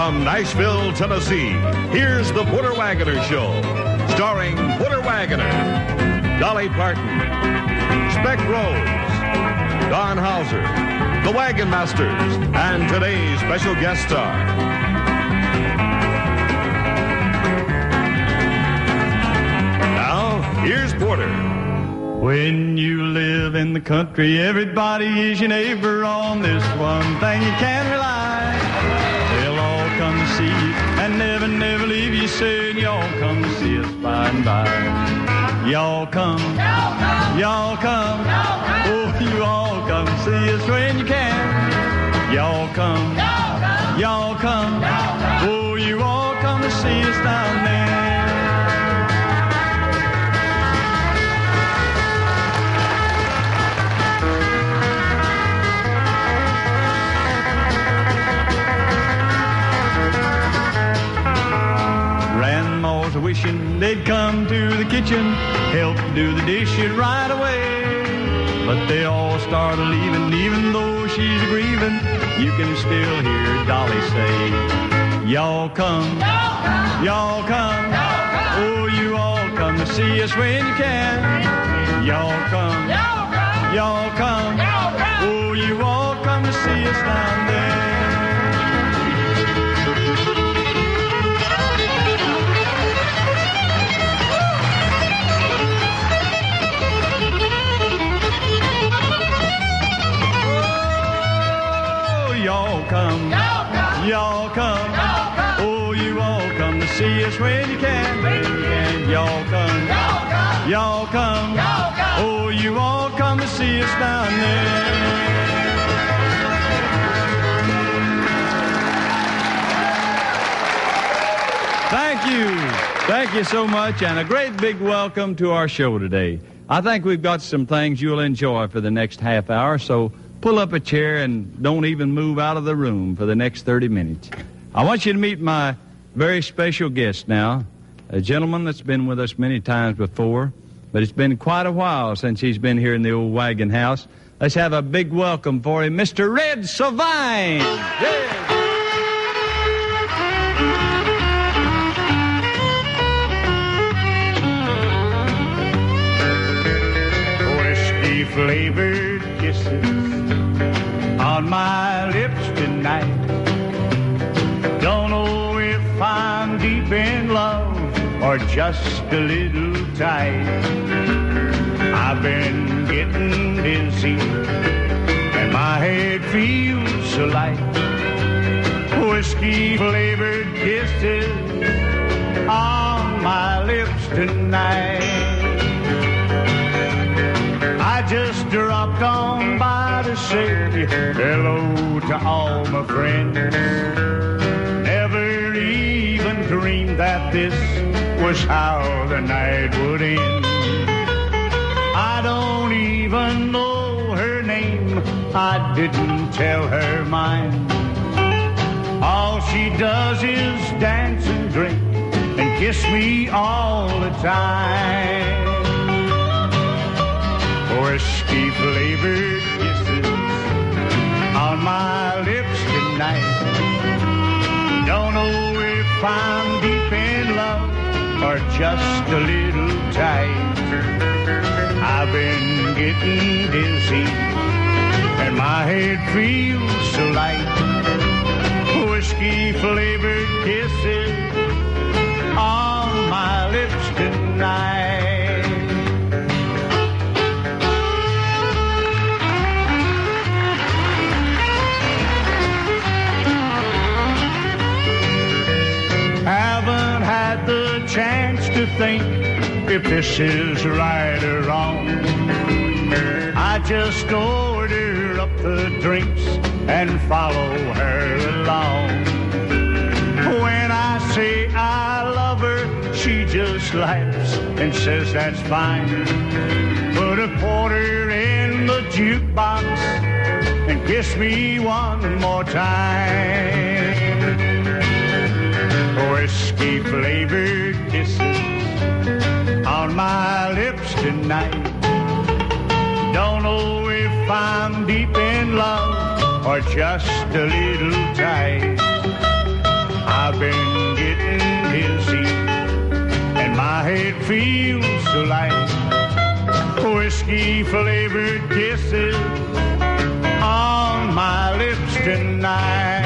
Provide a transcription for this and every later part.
From Nashville, Tennessee, here's the Porter Wagoner Show, starring Porter Wagoner, Dolly Parton, Speck Rose, Don Hauser, the Wagon Masters, and today's special guest star. Now, here's Porter. When you live in the country, everybody is your neighbor. On this one thing you can rely. They'll all come to see you and never, never leave you. Saying y'all come to see us by and by. Y'all come, y'all come, oh, you all come to see us when you can. Y'all come, y'all come, oh, you all come to see us down there. Wishing they'd come to the kitchen, help do the dishes right away. But they all started leaving, even though she's grieving. You can still hear Dolly say, y'all come, y'all come, oh, you all come to see us when you can. Y'all come, y'all come, oh, you all come to see us down there. Y'all come, oh, you all come to see us when you can. Y'all come, oh, you all come to see us down there. Thank you so much, and a great big welcome to our show today. I think we've got some things you'll enjoy for the next half hour, so pull up a chair and don't even move out of the room for the next 30 minutes. I want you to meet my very special guest now, a gentleman that's been with us many times before, but it's been quite a while since he's been here in the old wagon house. Let's have a big welcome for him, Mr. Red Sovine. Yeah. Whiskey-flavored kisses on my lips tonight. Don't know if I'm deep in love or just a little tight. I've been getting dizzy and my head feels so light. Whiskey-flavored kisses on my lips tonight. I just dropped on by to say hello to all my friends. Never even dreamed that this was how the night would end. I don't even know her name, I didn't tell her mine. All she does is dance and drink and kiss me all the time. Whiskey-flavored kisses on my lips tonight. Don't know if I'm deep in love or just a little tight. I've been getting dizzy and my head feels so light. Whiskey-flavored kisses on my lips tonight. Haven't had the chance to think if this is right or wrong. I just order up the drinks and follow her along. When I say I love her, she just laughs and says that's fine. Put a quarter in the jukebox and kiss me one more time. Whiskey-flavored kisses on my lips tonight. Don't know if I'm deep in love or just a little tight. I've been getting dizzy, and my head feels so light. Whiskey-flavored kisses on my lips tonight.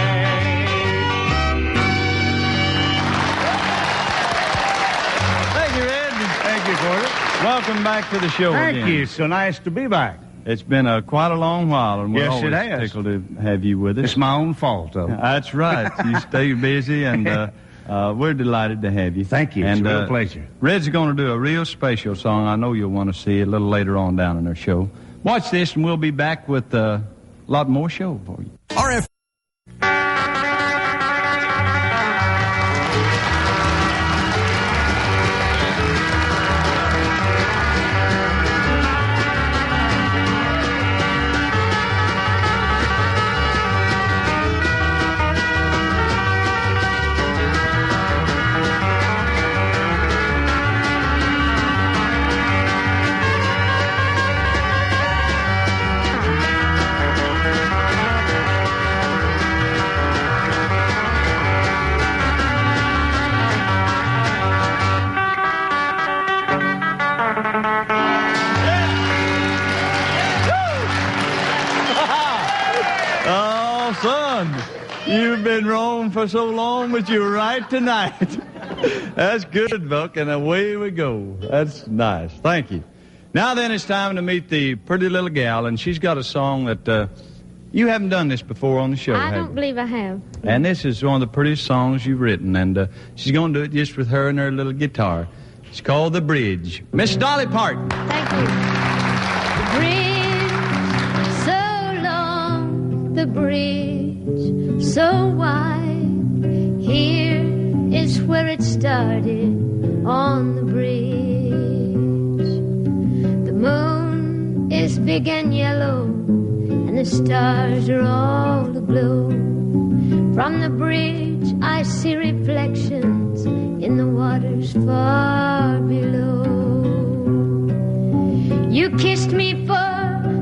Thank you, Ed. Thank you, Cordy. Welcome back to the show again. Thank you. So nice to be back. It's been quite a long while, and we're Yes, it always has. tickled to have you with us. It's my own fault, though. That's right. You stay busy, and we're delighted to have you. Thank you. It's a real pleasure. Red's going to do a real special song. I know you'll want to see it a little later on down in our show. Watch this, and we'll be back with a lot more show for you. RF. Oh, son, you've been wrong for so long, but you're right tonight. That's good, Buck, and away we go. That's nice. Thank you. Now then, it's time to meet the pretty little gal, and she's got a song that you haven't done this before on the show, I have don't you? believe I have. And this is one of the prettiest songs you've written, and she's going to do it just with her and her little guitar. It's called The Bridge. Miss Dolly Parton. Thank you. The bridge, so long, the bridge, so wide. Here is where it started, on the bridge. The moon is big and yellow, and the stars are all aglow. From the bridge I see reflections in the waters far below. You kissed me for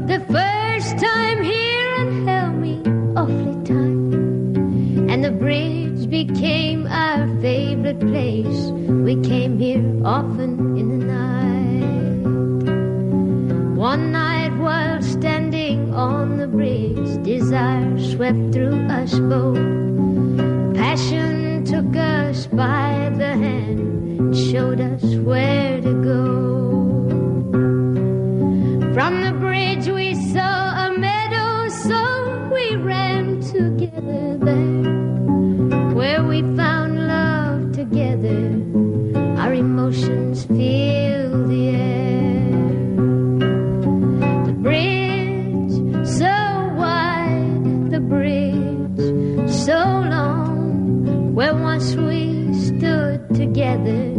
the first time here and held me awfully tight, and the bridge became our favorite place. We came here often in the night. One night while standing on the bridge, desire swept through us both. Passion took us by the hand and showed us where to go. From the bridge we saw a meadow, so we ran together there, where we found love together. Our emotions filled the air. The bridge so wide, the bridge so long, where once we stood together.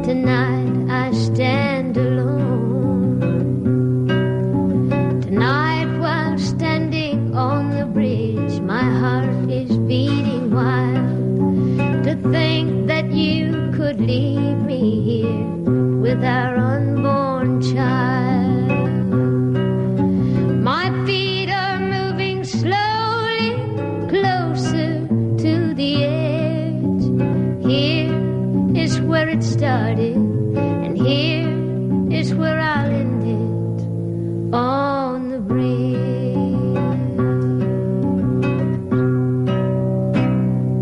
Tonight I stand alone. Tonight while standing on the bridge, my heart is beating wild, to think that you could leave me here with our unborn child. My feet are moving slowly closer to the edge. Here is where it started, and here is where I'll end it, on the bridge.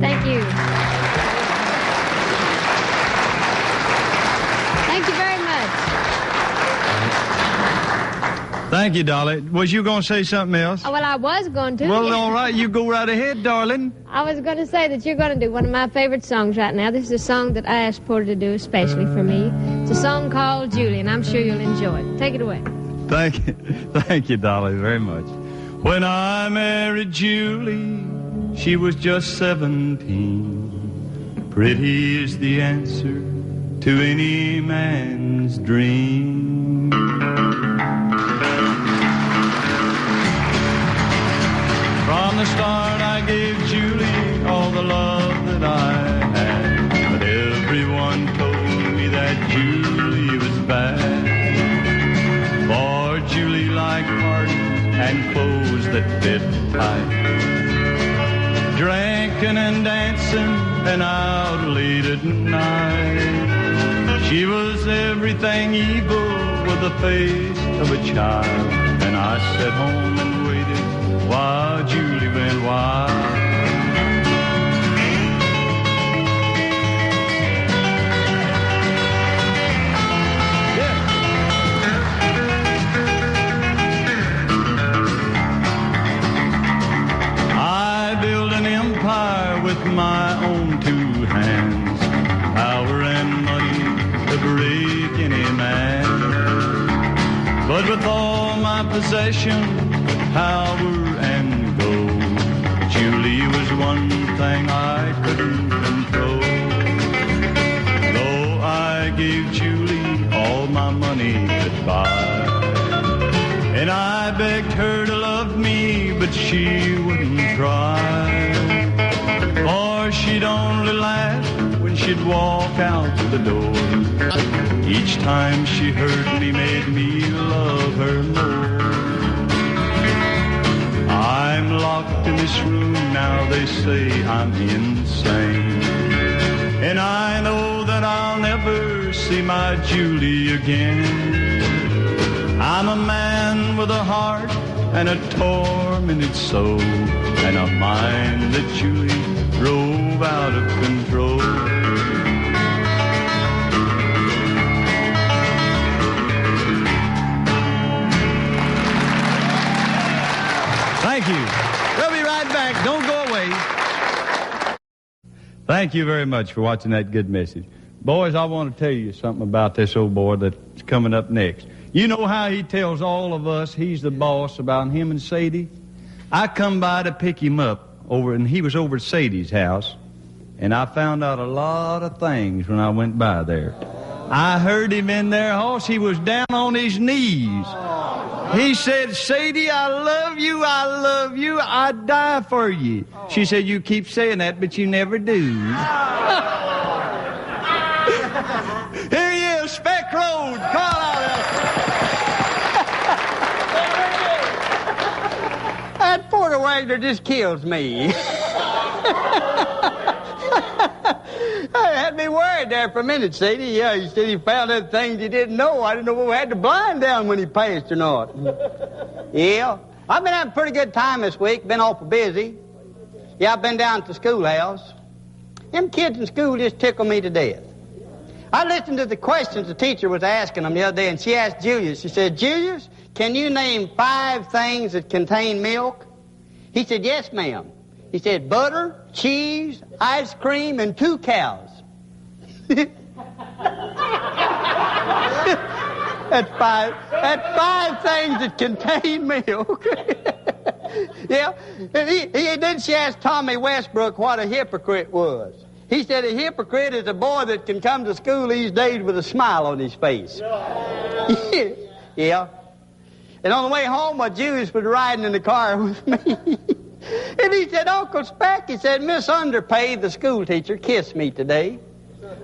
Thank you. Thank you very much. Thank you, Dolly. Was you going to say something else? Oh, well, I was going to. Well, all right. You go right ahead, darling. I was going to say that you're going to do one of my favorite songs right now. This is a song that I asked Porter to do especially for me. It's a song called Julie, and I'm sure you'll enjoy it. Take it away. Thank you, Dolly, very much. When I married Julie, she was just 17. Pretty is the answer to any man's dream. From the start I gave Julie all the love that I had, but everyone told me that Julie was bad. For Julie liked parties and clothes that fit tight, drinking and dancing and out late at night. She was everything evil with the face of a child. And I sat home and waited while Julie went wild. With my own two hands, power and money to break any man. But with all my possessions, power and gold, Julie was one thing I couldn't control. Though I gave Julie all my money could buy, and I begged her to love me, but she wouldn't try. Or she'd only laugh when she'd walk out the door. Each time she hurt me made me love her more. I'm locked in this room now, they say I'm insane. And I know that I'll never see my Julie again. I'm a man with a heart and a tormented soul, and a mind that Julie drove out of control. Thank you. We'll be right back. Don't go away. Thank you very much for watching that good message. Boys, I want to tell you something about this old boy that's coming up next. You know how he tells all of us he's the boss about him and Sadie? I come by to pick him up and he was over at Sadie's house, and I found out a lot of things when I went by there. I heard him in there, hoss, he was down on his knees. He said, Sadie, I love you, I'd die for you. She said, you keep saying that, but you never do. Here he is, Spec Road, call out. That Porter Wagoner just kills me. That had me worried there for a minute, Sadie. Yeah, he said he found out things he didn't know. I didn't know whether we had the blind down when he passed or not. Yeah, I've been having a pretty good time this week. Been awful busy. Yeah, I've been down to the schoolhouse. Them kids in school just tickle me to death. I listened to the questions the teacher was asking them the other day, and she asked Julius. She said, Julius, can you name 5 things that contain milk? He said, yes, ma'am. He said, butter, cheese, ice cream, and 2 cows. That's 5 things that contain milk. Yeah. And then she asked Tommy Westbrook what a hypocrite was. He said a hypocrite is a boy that can come to school these days with a smile on his face. Yeah. And on the way home, Julius was riding in the car with me. And he said, Uncle Speck, he said, Miss Underpaid, the school teacher, kissed me today.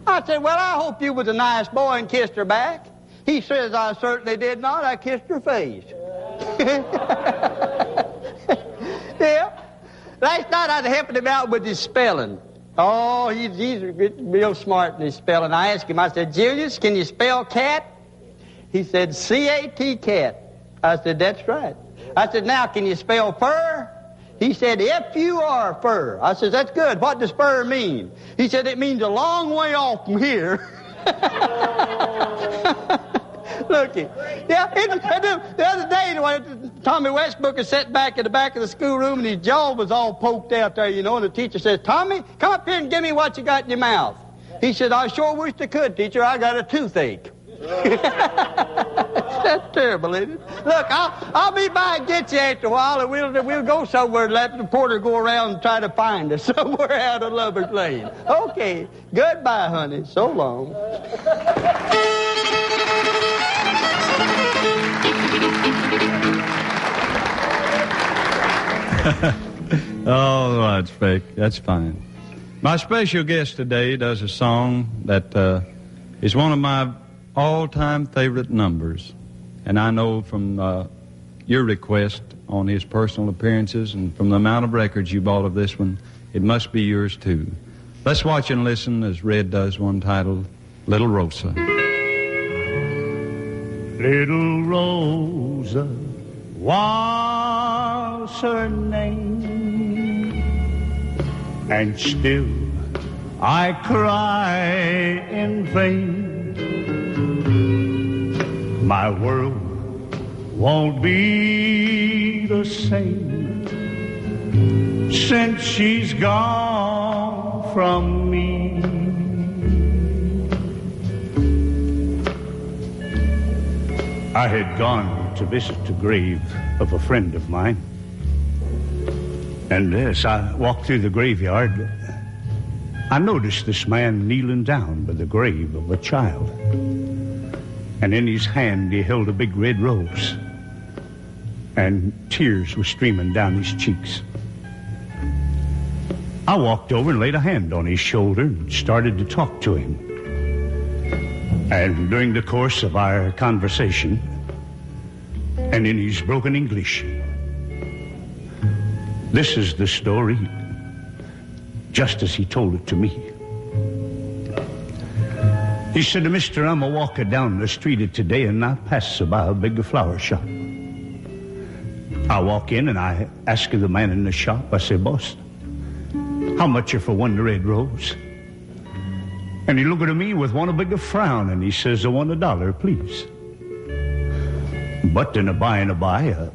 I said, well, I hope you was a nice boy and kissed her back. He says, I certainly did not. I kissed her face. Yeah. Last night I helped him out with his spelling. Oh, he's real smart in his spelling. I asked him, I said, Julius, can you spell cat? He said, C-A-T, cat. I said, that's right. I said, now, can you spell fur? He said, F-U-R, fur. I said, that's good. What does fur mean? He said, it means a long way off from here. Looky. Yeah, the other day, Tommy Westbrook was sitting back in the back of the schoolroom, and his jaw was all poked out there, you know, and the teacher says, Tommy, come up here and give me what you got in your mouth. He said, I sure wish I could, teacher. I got a toothache. That's terrible, isn't it? Look, I'll be by and get you after a while, and we'll go somewhere and let the porter go around and try to find us somewhere out of Lover's Lane. Okay, goodbye, honey. So long. All right, Speck. That's fine. My special guest today does a song that is one of my all-time favorite numbers. And I know from your request on his personal appearances and from the amount of records you bought of this one, it must be yours too. Let's watch and listen as Red does one titled Little Rosa. Little Rosa was her name, and still I cry in vain. My world won't be the same since she's gone from me. I had gone to visit the grave of a friend of mine, and as I walked through the graveyard, I noticed this man kneeling down by the grave of a child, and in his hand he held a big red rose, and tears were streaming down his cheeks. I walked over and laid a hand on his shoulder and started to talk to him. And during the course of our conversation, and in his broken English, this is the story just as he told it to me. He said, "Mister, I'm a walking down the street today and I pass by a big flower shop. I walk in and I ask the man in the shop, I say, 'Boss, how much are for one red rose?' And he looked at me with one big frown and he says, 'I want $1, please.' But in a by, a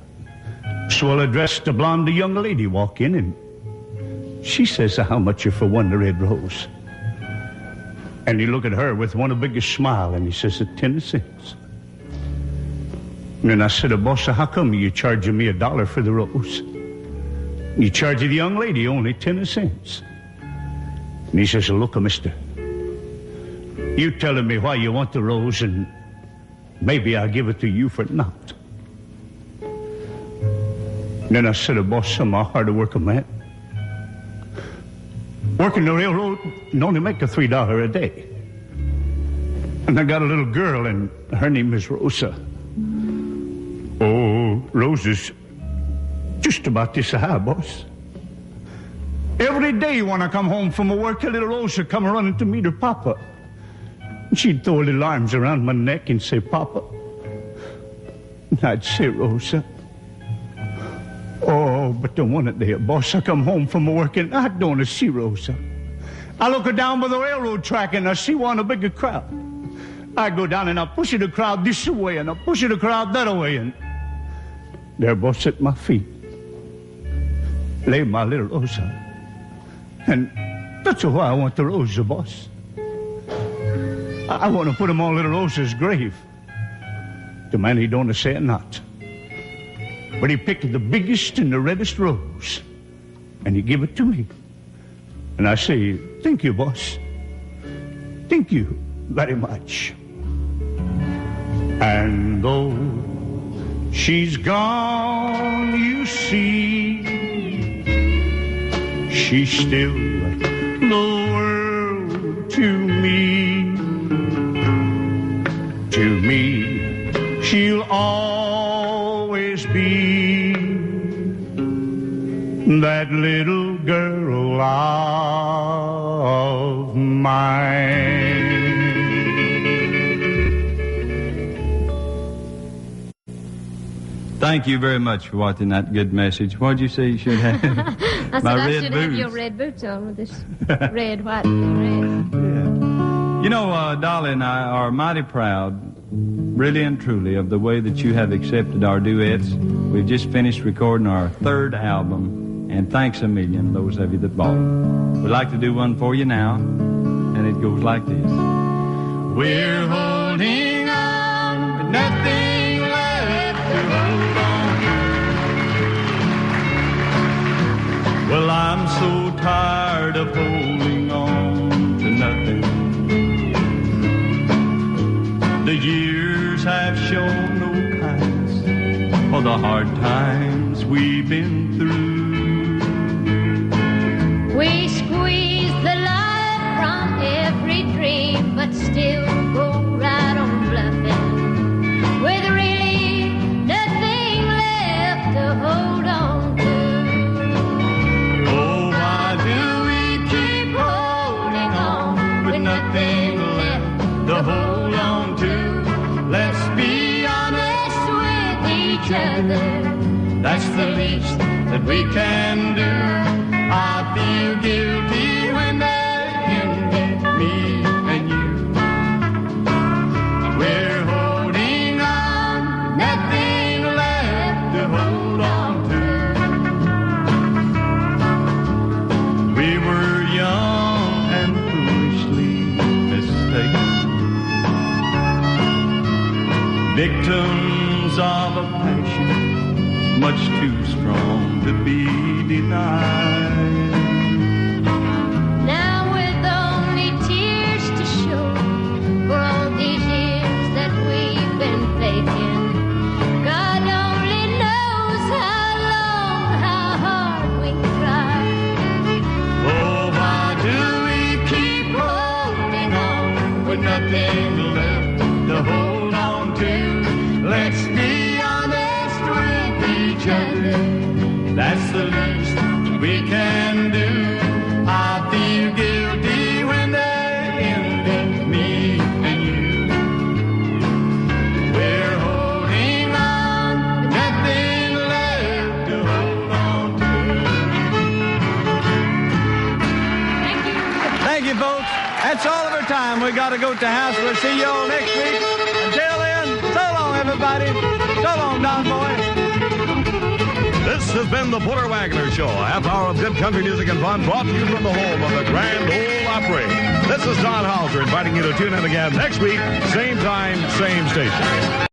swell-dressed blonde young lady walk in and she says, 'How much are for one red rose?' And he looked at her with one biggest smile and he says, 10 cents. And I said, 'Boss, how come you charging me $1 for the rose? You charge the young lady only 10 cents. And he says, 'Look, mister, you telling me why you want the rose and maybe I'll give it to you for naught.' And then I said, 'Boss, I'm a hard-working man. Working the railroad and only make $3 a day. And I got a little girl and her name is Rosa. Oh, Rosa's just about this high, boss. Every day when I come home from work, a little Rosa come running to meet her papa. And she'd throw her little arms around my neck and say, 'Papa.' And I'd say, 'Rosa.' Oh, but the one day, boss, I come home from work and I don't see Rosa. I look her down by the railroad track and I see one a bigger crowd. I go down and I push the crowd this way and I push the crowd that way, and there, boss, at my feet lay my little Rosa. And that's why I want the Rosa, boss. I want to put him on little Rosa's grave. The man, he don't say it not. But he picked the biggest and the reddest rose, and he gave it to me. And I say, 'Thank you, boss. Thank you very much.' And though she's gone, you see, she's still the world to me. To me, she'll always be that little girl of mine." Thank you very much for watching that good message. What did you say you should have? I said I should have your red boots on with this red, white, and red. Yeah. You know, Dolly and I are mighty proud, really and truly, of the way that you have accepted our duets. We've just finished recording our 3rd album, and thanks a million, those of you that bought it. We'd like to do one for you now, and it goes like this. We're holding on, but nothing left to hold on. Well, I'm so tired of holding on to nothing. The years have shown no kindness for the hard times we've been through. We squeeze the life from every dream, but still go right on bluffing, with really nothing left to hold on to. Oh, why do other. That's the least that we can do. I feel guilty when they're ending, me and you. We're holding on, nothing left to hold on to. We were young and foolishly mistaken, victims of a passion much too strong to be denied. Now with only tears to show for all these years that we've been faking, God only knows how long, how hard we cried. Oh, why do we keep holding on with nothing left to hold on to? Let's be honest with each other. That's the least we can do. I feel guilty when they're ending, me and you. We're holding on, nothing left to hold on to. Thank you, folks. That's all of our time. We got to go to the house. We'll see you all next week. Until then, so long, everybody. So long, Don Boy. This has been the Butter Wagoner Show, a half hour of good country music and fun brought to you from the home of the Grand Ole Opry. This is Don Hauser inviting you to tune in again next week, same time, same station.